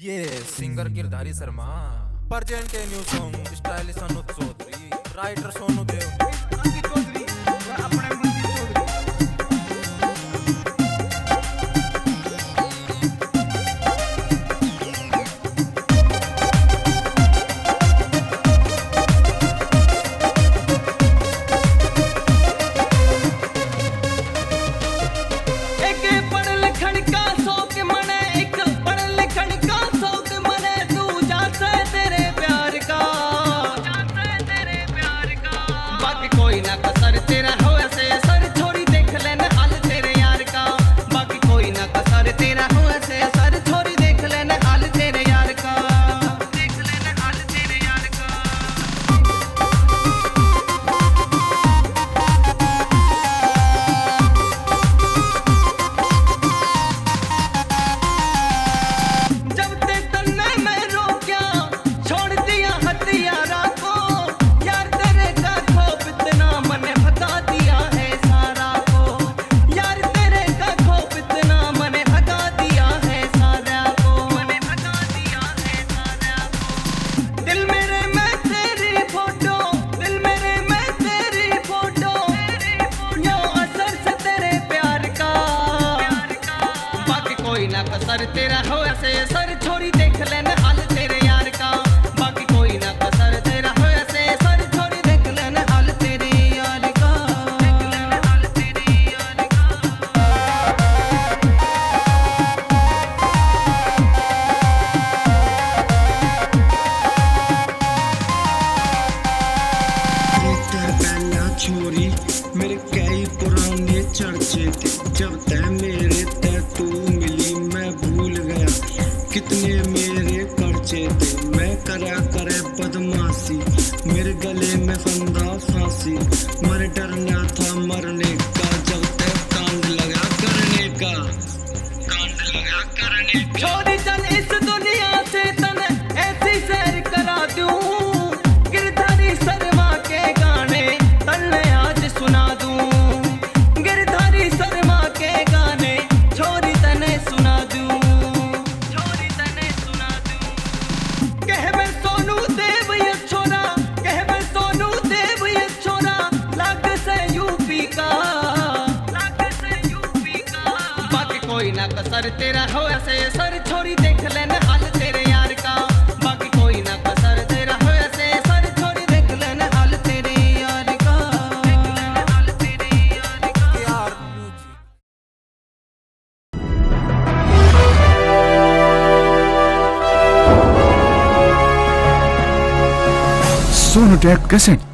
ये singer Girdhari Sharma, present a new song stylish Anuj Chaudhary, writer Sonu Dev Chaudhary और अपने मंदिर चौधरी। कोई ना कसर तेरा हो ऐसे सर छोड़ी देख लेना हाल तेरे यार का। बाकी कोई ना कसर तेरा हो ऐसे सर छोड़ी देख लेना हाल तेरे यार का। देख लेना हाल तेरे यार का। जब ते तन्ने मैं रोक्या छोड़ दिया हथियारा को, यार तेरे का खोप इतना मने भगा दिया है सारा को। यार तेरे का खोप इतना मने भगा दिया है सारा को। मने भगा दिया है सारा को। दिल मेरे में तेरी फोटो, दिल मेरे में तेरी फोटो, यो असर से तेरे प्यार का। बाकी कोई ना कसर तेरा हो ऐसे सर छोड़ी देख लेना हाल तेरे यार का। बाकी कोई ना कसर तेरा हो ऐसे सर छोड़ी देख लेना हाल तेरे यार का। देख लेना हाल तेरे यार का। पहला छोरी मेरे कई पुराने चर्चे थे। जब तय मेरे तय तू मिली मैं भूल गया कितने मेरे पर्चे थे। मैं करा करे बदमाशी मेरे गले में फंदा फांसी। मर डरना था मरने का जब तय कांड लगा करने का। कांड लगा करने का। छोड़ी चल इस दुनिया से तन ऐसी सैर करा दूं। गिरधारी शर्मा के गाने तन्ने आज सुना दूं। गिरधारी शर्मा के गाने छोरी तने सुना दूं। छोरी तने सुना दूं। कहवे सोनू देव ये छोरा, कहवे सोनू देव ये छोरा, लाग से यूपी का। लाग से यूपी का। बाकी कोई ना कसर तेरा हो ऐसे सर छोड़ी देख लेना हाल तेरे यार का। बाकी कोई ना कसर तेरा हो ऐसे सर छोड़ी देख लेना हाल तेरे यार का। देख लेना हाल तेरे यार का। यार म्यूजिक। सोनोटेक कैसेट।